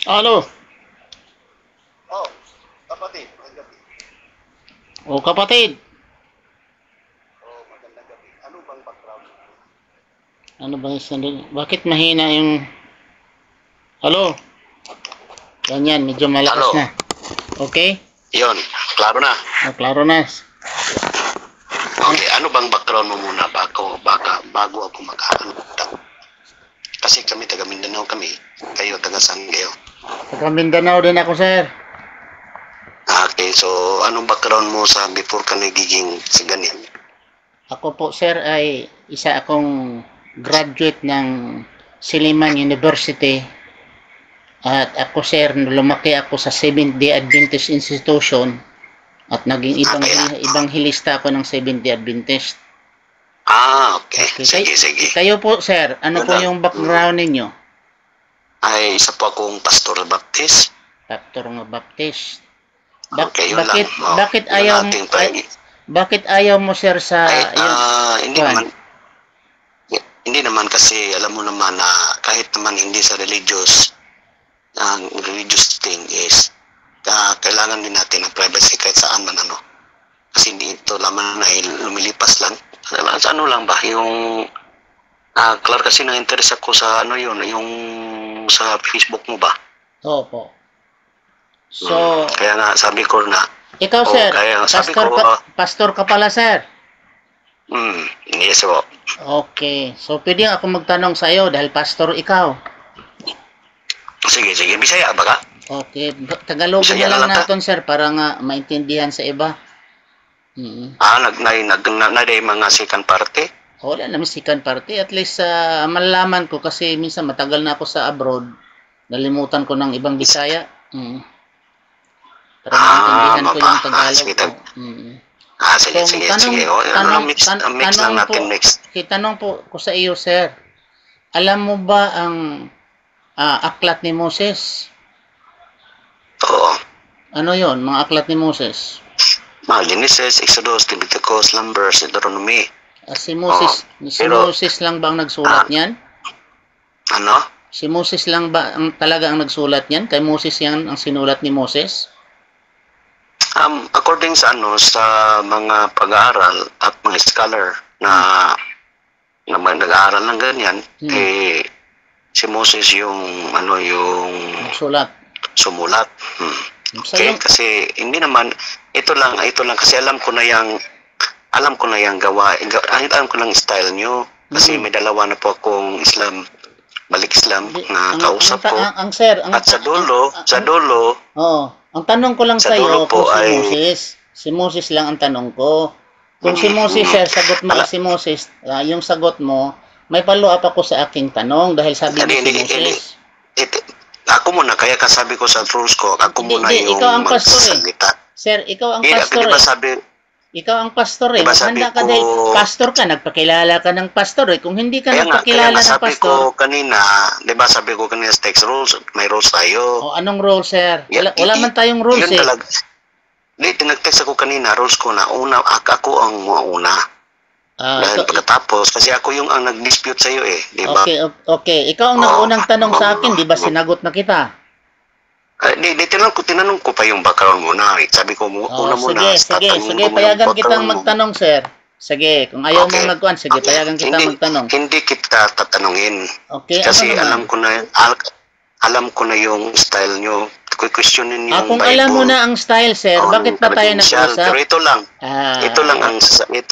Ano? Oh, kapatid, magandang gabi. O kapatid, Oh, magandang gabi. Ano bang background mo? ano ba yung sandali? Bakit mahina yung... Halo? Ganyan, medyo malakas Halo, na. Okay? yon, klaro na. Klaro na. Okay, ano bang background mo muna bago ako mag-ano? Kasi kami taga Mindanao kami, kayo taga saan kayo? Taga Mindanao din ako, sir. Okay, so anong background mo sa before ka nagiging si ganyan? Ako po, sir, ay isa akong graduate ng Silliman University. At ako, sir, lumaki ako sa Seventh-day Adventist Institution at naging ibanghilista ako ng Seventh-day Adventist. Okay. Okay. Sige. Kayo po, sir, ano Yun po lang. yung background ninyo? Ay, isa po akong pastor Baptist. Pastor nga Baptist. Okay, yun lang. Bakit Yun ayaw ating pahigi. bakit ayaw mo, sir, sa Hindi naman kasi alam mo naman na kahit naman hindi sa religious, ang religious thing is kailangan din natin ng privacy kahit saan man ano. Kasi hindi ito lamang na lumilipas lang. Sa ano lang ba, yung Clark kasi na-interest ako sa ano yun, yung sa Facebook mo ba? Opo. So, kaya nga sabi ko na, ikaw, sir, kaya sabi pastor ka pala, sir. Yes po. Okay. So, pwede ako magtanong sa iyo dahil pastor ikaw. Sige, Bisaya ba ka? Okay. Tagalogin Bisaya na lang lang natin, sir, para nga maintindihan sa iba. Naday mga second party? Wala naman second party. At least malalaman ko kasi minsan matagal na ako sa abroad. Nalimutan ko ng ibang Bisaya. Para maintindihan ko yung Tagalog. Sige. Mix lang natin, mix. Tanong po ko sa iyo, sir. Alam mo ba ang aklat ni Moses? Oo. Ano yon, mga aklat ni Moses? Mga Genesis, Exodus, Leviticus, Numbers, Deuteronomy. Si Moses lang ba ang nagsulat niyan? Ano? Si Moses lang ba talaga ang nagsulat niyan? Kay Moses yan ang sinulat ni Moses? According sa mga pag-aaral at mga scholar na nag-aaral ng ganyan, si Moses yung sumulat. Okay, kasi hindi naman ito lang kasi alam ko na yung style nyo kasi may dalawa na po akong balik Islam na kausap ko. At sa dulo, ang tanong ko lang sa iyo kung si Moses lang ang tanong ko. Kung si Moses, sir, sagot mo si Moses, yung sagot mo, may follow-up ako sa aking tanong dahil sabi mo si Moses. Ako muna, kaya kasabi ko sa rules ko, ako muna yung ikaw ang pastor magsasalita. Sir, ikaw ang pastor Ikaw ang pastor diba Handa ka dahil pastor ka, nagpakilala ka ng pastor Kung hindi ka nagpakilala ng pastor. Diba sabi ko kanina sa text rules, may rules tayo. Anong rules, sir? Wala man tayong rules yun talaga. Tinag-text ako kanina, rules ko na, ako ang mauna. Dahil pagkatapos, kasi ako yung ang nag-dispute sa'yo diba? Okay. Ikaw ang nag-unang tanong sa akin, di ba sinagot na kita? Tinanong ko pa yung background muna. Sabi ko, una muna. Sige, payagan kitang magtanong, sir. Sige, kung ayaw mong magkuhan, sige, payagan kitang magtanong. Hindi kita tatanungin. Okay, kasi alam ko na yung style nyo. Questionin yung kung Bible. alam mo na ang style, sir, bakit pa tayo nag-usap? Pero ito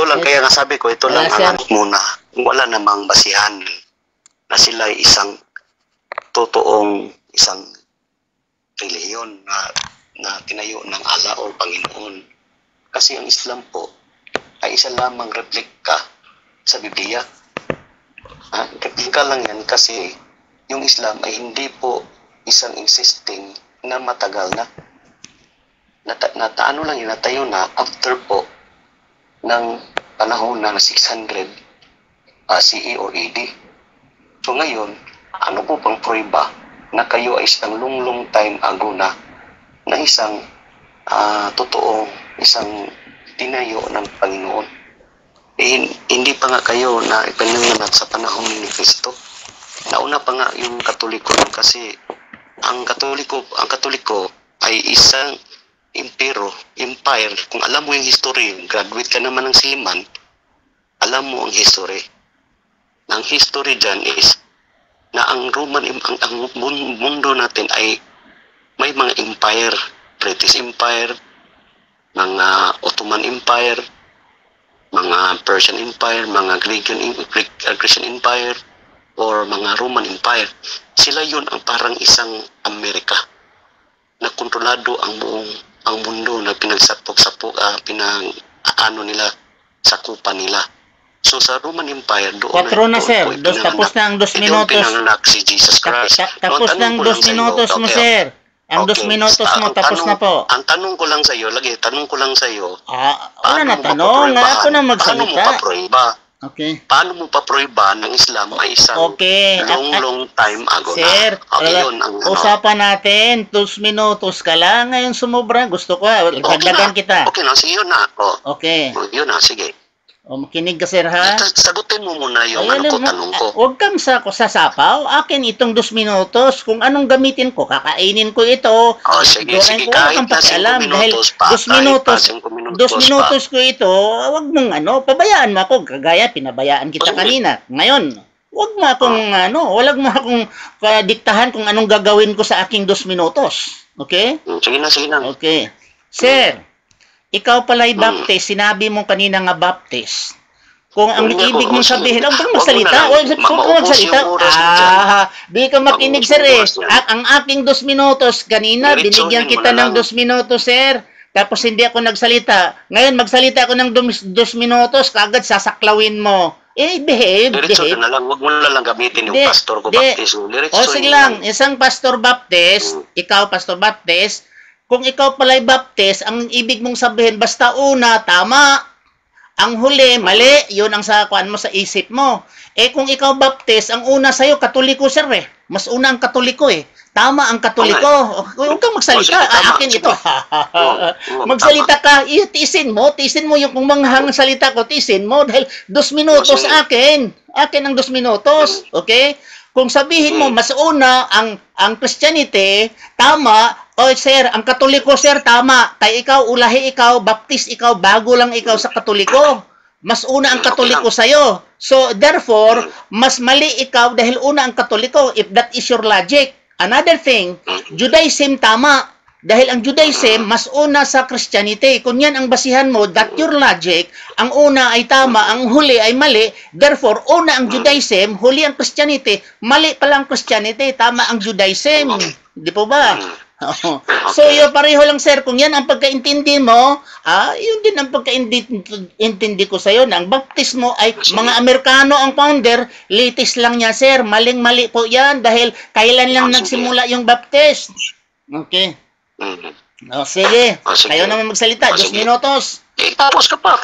lang kaya nga sabi ko, ito lang ang muna. Wala namang basihan na sila isang relihiyon na tinayo ng Allah o Panginoon. Kasi ang Islam po ay isa lamang replika sa Biblia. Replika lang yan kasi yung Islam ay hindi po isang existing na matagal na. Natayo na after po ng panahon na 600 CE or AD. So ngayon, ano po pang prueba na kayo ay isang long time ago na isang isang tinayo ng Panginoon. Hindi pa nga kayo na ipinanganak sa panahon ni Kristo. Nauna pa nga yung Katoliko kasi ang Katoliko ay isang empire. Kung alam mo yung history, graduate ka naman ng Siliman, alam mo ang history. Ang history dyan is na ang mundo natin ay may mga empire, British Empire, mga Ottoman Empire, mga Persian Empire, mga Grecian Empire, or mga Roman Empire. Sila yun ang parang isang Amerika na kontrolado ang mundo na sakupan nila. So sa Roman Empire, doon 4 na, sir. Tapos na ang 2 minutos. Pinanganak si Jesus Christ. Tapos na ang 2 minutos mo, sir. Ang 2 minutos mo, tapos na po. Ang tanong ko lang sa iyo, Wala na tanong. Ako na magsalita. Paano mo pa-proiba? Okay. Paano mo pa-proiba ng Islam ay isang long time ago sir, na? Okay, yun ang usapan natin, 2 minutos ka lang. Ngayon sumobra. Gusto ko, dagdagan kita. Okay na, sige yun na. Okay. Yun na, sige. Makinig ka, sir, ha? Sagutin mo muna yung tanong ko. Huwag kang sasapaw. Akin itong 2 minutos. Kung anong gamitin ko, kakainin ko ito. Sige. Kahit na 5 minutos pa. 2 minutos ko ito. Huwag mong pabayaan mo ako. Kagaya, pinabayaan kita kanina. Ngayon, huwag mo akong diktahan kung anong gagawin ko sa aking 2 minutos. Okay? Sige na. Okay. Sir, ikaw pala'y baptist, sinabi mo kanina nga baptist. Kung ang ibig mong sabihin, huwag kang magsalita. Di ka makinig, sir, eh. Ang aking 2 minutos, kanina, binigyan kita ng 2 minutos, sir. Tapos hindi ako nagsalita. Ngayon, magsalita ako ng 2 minutos, kagad sasaklawin mo. Behave. Diretso na lang, huwag mo na lang gamitin yung pastor ko baptist. Sige lang, isang pastor baptist, ikaw pastor baptist, kung ikaw pala'y baptist, ang ibig mong sabihin, basta una, tama. Ang huli, mali. Yun ang sakuan mo sa isip mo. Kung ikaw baptist, ang una sa'yo, Katoliko, sir, eh. Mas una ang Katoliko, eh. Tama ang Katoliko. Huwag kang magsalita. Akin ito. Magsalita ka. Tiisin mo yung kung manghang salita ko, tiisin mo. Dahil 2 minutos akin. Akin ang 2 minutos. Okay? Kung sabihin mo, mas una ang Christianity, tama. Sir, ang Katoliko, sir, tama. Ikaw, ikaw, baptist ikaw, bago lang ikaw sa Katoliko. Mas una ang Katoliko sa'yo. So, therefore, mas mali ikaw dahil una ang Katoliko, if that is your logic. Another thing, Judaism, tama. Dahil ang Judaism, mas una sa Christianity. Kung yan ang basihan mo, that your logic, ang una ay tama, ang huli ay mali. Therefore, una ang Judaism, huli ang Christianity. Mali pala ang Christianity, tama ang Judaism. Di po ba? So, pareho lang, sir. Kung yan ang pagkaintindi mo, yun din ang pagkaintindi ko sa'yo. Na ang baptismo ay mga Amerikano ang founder, latest lang niya, sir. Maling-mali po yan dahil kailan lang nagsimula yung baptist. Okay. Sige. Kayo naman magsalita. 2 minutos. Tapos ka pa.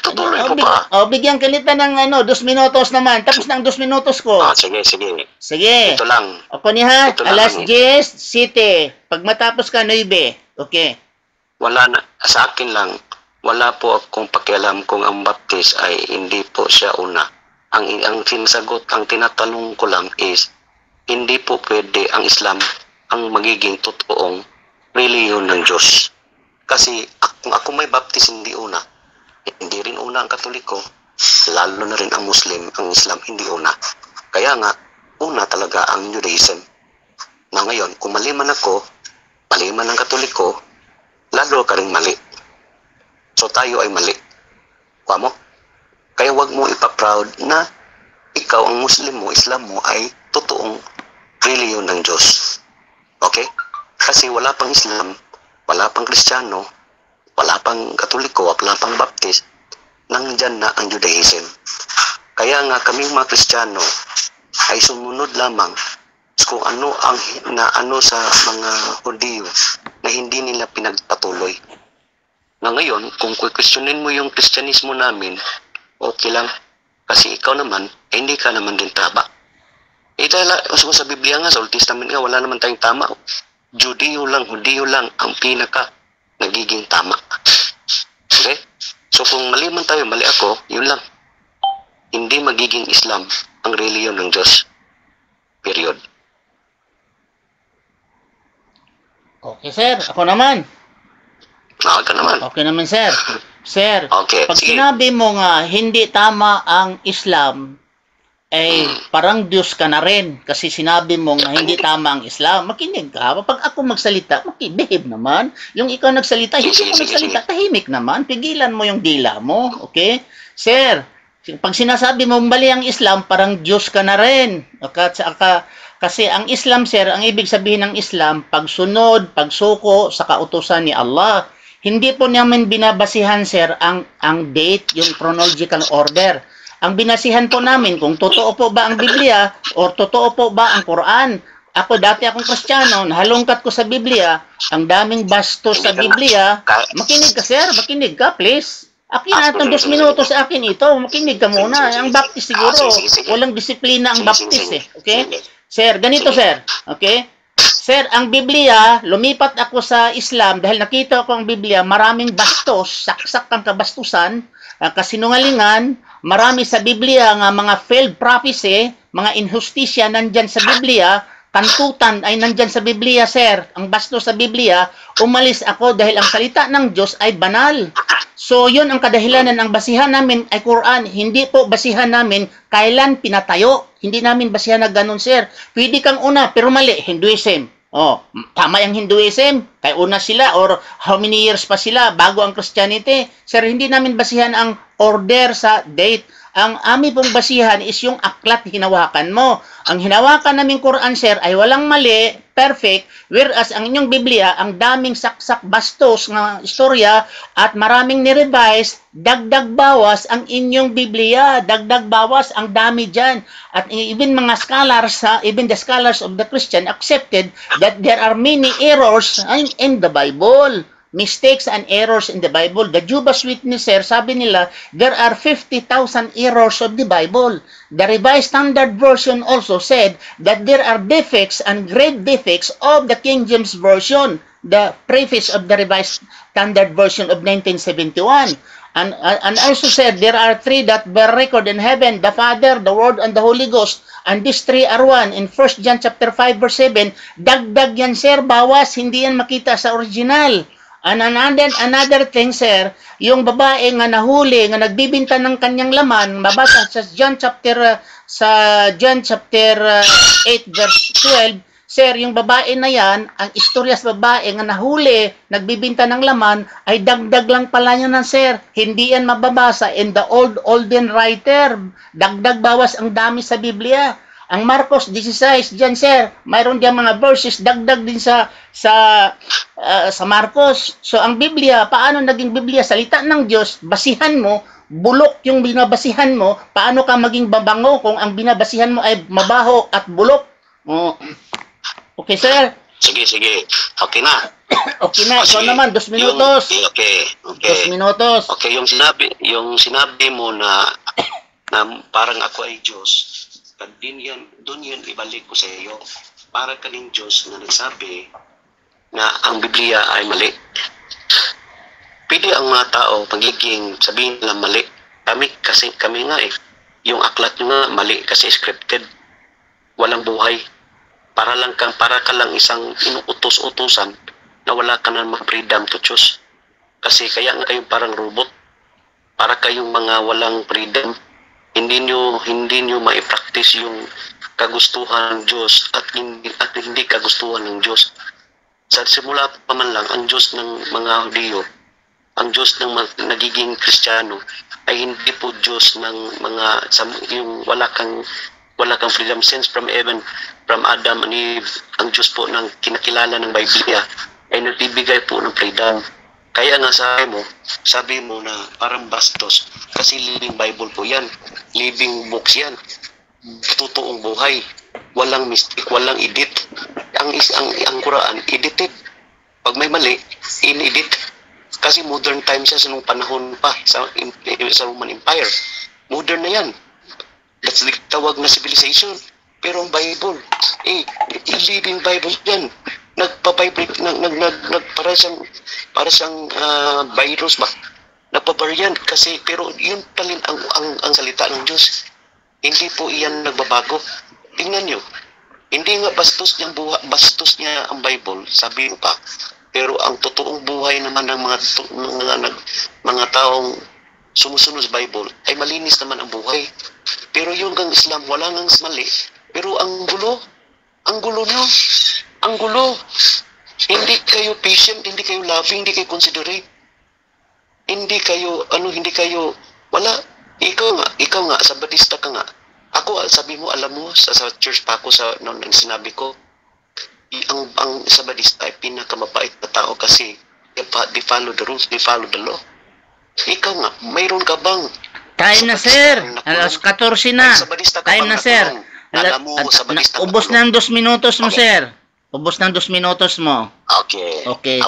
Tutuloy ko pa. Bigyan kita ng 2 minutos naman. Tapos ng 2 minutos ko. Sige. Ito lang. Ako niya, alas 10, City. Pag matapos ka, 9. Okay. Wala na. Sa akin lang, wala po akong pakialam kung ang baptist ay hindi po siya una. Ang sinasagot, ang tinatanong ko lang is, hindi po pwede ang Islam ang magiging totoong reliyon ng Diyos. Kasi kung ako may baptist hindi una, hindi rin una ang Katoliko, lalo na rin ang Muslim, ang Islam hindi una. Kaya nga, una talaga ang Judaism. Na ngayon, kung mali man ako, mali man ang Katoliko, lalo ka rin mali. So tayo ay mali. Kuha mo? Kaya wag mo ipaproud na ikaw ang Muslim mo, Islam mo ay totoong reliyon ng Diyos. Okay? Kasi wala pang Islam, wala pang Kristiyano, wala pang Katoliko, wala pang Baptist, nandyan na ang Judaism. Kaya nga kaming mga Kristiyano ay sumunod lamang kung ano sa mga Hudyo na hindi nila pinagpatuloy. Na ngayon, kung questionin mo yung Kristyanismo namin, okay lang. Kasi ikaw naman, hindi ka naman din tama. Dahil sa Biblia nga, sa Old Testament nga, wala naman tayong tama. Hudyo lang ang pinaka nagiging tama. Okay? So kung mali man tayo, mali ako, yun lang. Hindi magiging Islam ang reliyon ng Diyos. Period. Okay, sir. Ako naman. Ka naman. Okay naman, sir. Sir, Okay, pag sige. sinabi mo nga hindi tama ang Islam, eh parang Diyos ka na rin kasi sinabi mo nga hindi tama ang Islam. Makinig ka. Pag ako magsalita, makibehave naman. Yung ikaw nagsalita, hindi Sige, mo sige, nagsalita, tahimik naman. Pigilan mo yung dila mo. Okay? Sir, pag sinasabi mong mali ang Islam, parang Diyos ka na rin. Kasi ang Islam, sir, ang ibig sabihin ng Islam, pagsunod, pagsuko sa kautusan ni Allah. Hindi po namin binabasihan, sir, ang date, yung chronological order. Ang binasihan po namin kung totoo po ba ang Biblia o totoo po ba ang Quran. Ako dati akong Kristiyano, nahalungkat ko sa Biblia, ang daming bastos sa Biblia. Makinig ka, sir, makinig ka, please. Akin na itong 2 minuto sa akin ito. Makinig ka muna. Ang Baptist siguro, walang disiplina ang Baptist eh. Okay? Sir, ganito sir. Okay? Sir, ang Biblia, lumipat ako sa Islam dahil nakita ko ang Biblia, maraming bastos, saksak ang kabastusan, kasinungalingan, marami sa Biblia nga mga failed prophecy, mga injustisya nandyan sa Biblia, kantutan ay nandyan sa Biblia, sir. Ang bastos sa Biblia, umalis ako dahil ang salita ng Diyos ay banal. So, yun ang kadahilanan. Ang basihan namin ay Quran. Hindi po basihan namin kailan pinatayo. Hindi namin basihan na ganun, sir. Pwede kang una, pero mali, Hinduism. Oh, tama yung Hinduism. Kaya una sila or how many years pa sila bago ang Christianity. Sir, hindi namin basihan ang order sa date. Ang amin pong basihan is yung aklat hinawakan mo. Ang hinawakan naming Quran, sir, ay walang mali, perfect, whereas ang inyong Biblia, ang daming saksak bastos ng istorya at maraming nirevise, dagdag bawas ang inyong Biblia, dagdag bawas ang dami dyan. At even mga scholars, even the scholars of the Christian accepted that there are many errors in the Bible. Mistakes and errors in the Bible. The Jehovah's Witnesses, sabi nila, there are 50,000 errors of the Bible. The Revised Standard Version also said that there are defects and great defects of the King James Version, the preface of the Revised Standard Version of 1971. And also said there are 3 that bear record in heaven, the Father, the Word, and the Holy Ghost. And these 3 are one. In 1 John chapter 5 verse 7, dagdag yan, sir, bawas, hindi yan makita sa original. And another thing, sir, yung babae nga nahuli, nga nagbibinta ng kanyang laman, mabasa sa John chapter 8 verse 12, sir, yung babae na yan, ang istorya sa babae nga nahuli, nagbibinta ng laman, ay dagdag lang pala niya na, sir. Hindi yan mababasa in the olden writer. Dagdag bawas ang dami sa Biblia. Ang Marcos 16, dyan sir, mayroon diyan mga verses, dagdag din sa Marcos. So ang Biblia, paano naging Biblia? Salita ng Diyos, basihan mo, bulok yung binabasihan mo, paano ka maging babango kung ang binabasihan mo ay mabaho at bulok? Oh. Okay sir? Sige. Okay na. Okay na, ikaw naman, 2 minutos. Okay. 2 minutos. Okay, yung sinabi mo na parang ako ay Diyos, doon yun ibalik ko sa iyo. Para kaning Diyos na nagsabi na ang Biblia ay mali. Pwede ang mga tao pagiging sabihin nila mali. Kami nga yung aklat nyo nga mali kasi scripted. Walang buhay. Para ka lang isang inuutos-utusan na wala ka na freedom to choose. Kasi kaya nga kayong parang robot. Para kayong mga walang freedom. Hindi nyo mai-practice yung kagustuhan ng Diyos at hindi kagustuhan ng Diyos. Sa simula pa man lang, ang Diyos ng mga Hudyo, ang Diyos ng nagiging Kristiyano, ay hindi po Diyos ng yung wala kang freedom. Since from heaven, from Adam and Eve, ang Diyos po ng kinakilala ng Biblia ay nagbibigay po ng freedom. Kaya nga sabi mo na parang bastos kasi living Bible po yan. Living books yan. Totoong buhay. Walang mistake, walang edit. Ang Quran, edited. Pag may mali, in-edit. Kasi modern time siya sa nung panahon pa sa Roman Empire. Modern na yan. That's the tawag na civilization. Pero ang Bible, living Bible yan. Nagpa-vibrate, para siyang virus ba? Nagpa-variant kasi, pero yun palin ang salita ng Diyos. Hindi po iyan nagbabago. Tingnan nyo, Hindi nga bastos niya ang Bible, sabi mo pa. Pero ang totoong buhay naman ng mga taong sumusunod sa Bible ay malinis naman ang buhay. Pero yung kang Islam, wala nang mali. Pero ang gulo nyo. Ang gulo. Hindi kayo patient, hindi kayo loving, hindi kayo considerate. Hindi kayo, wala. Ikaw nga, Sabadista ka nga. Ako, sabi mo, alam mo, sa church pa ako, nung sinabi ko, ang Sabadista ay pinakamabait na tao kasi they follow the rules, they follow the law. Ikaw nga, mayroon ka bang Time na, sir. Alas 14 na. Time na, sir. Ubos na ang 2 minutos mo, sir. Ubos na ang 2 minutos mo. Okay.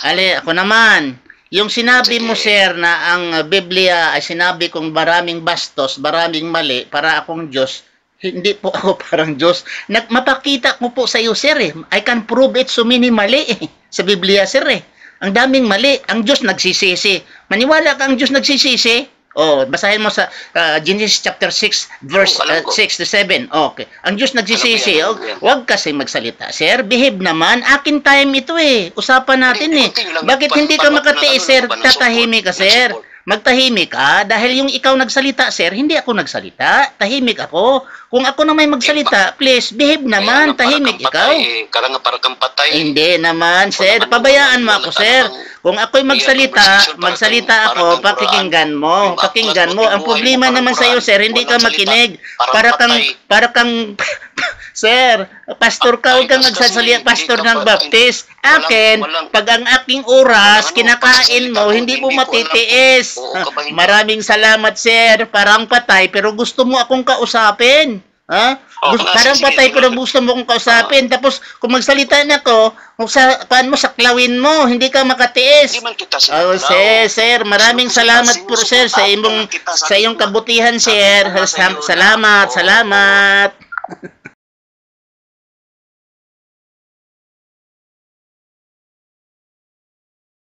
Ali, ako naman. Yung sinabi mo, sir, na ang Biblia ay sinabi kong maraming bastos, maraming mali, para akong Diyos, hindi po ako parang Diyos. Mapakita ko po sa iyo, sir, eh. I can prove it so many mali, eh. Sa Biblia, sir, eh. Ang daming mali. Ang Diyos nagsisisi. Maniwala ka ang Diyos nagsisisi? Oh, basahin mo sa Genesis chapter 6, verse 6 to 7. Okay. Ang Diyos nagsisisi. Huwag kasi magsalita, sir. Behave naman. Akin time ito, eh. Usapan natin, eh. Bakit hindi ka makatiis, sir? Tatahimik ka, sir. Magtahimik ka. Dahil yung ikaw nagsalita, sir, hindi ako nagsalita. Tahimik ako. Kung ako na may magsalita, please, behave naman. Tahimik ikaw. Kaya nga para kang patay. Hindi naman, sir. Pabayaan mo ako, sir. Kung ako'y magsalita ako, pakikinggan mo. Pakinggan mo. Ang problema naman sa iyo, sir, hindi ka makinig. Para kang sir, pastor ka, huwag kang magsasalita, pastor ng Baptist. Akin, pag ang aking oras, kinakain mo, hindi mo matitiis. Maraming salamat, sir. Parang patay, pero gusto mo akong kausapin. Ha? Parang patay pero gusto mo akong kausapin. Tapos, kung magsalita na ako, saklawin mo, hindi ka makatiis. Sir, maraming salamat po, sir, sa iyong kabutihan, sir. Salamat.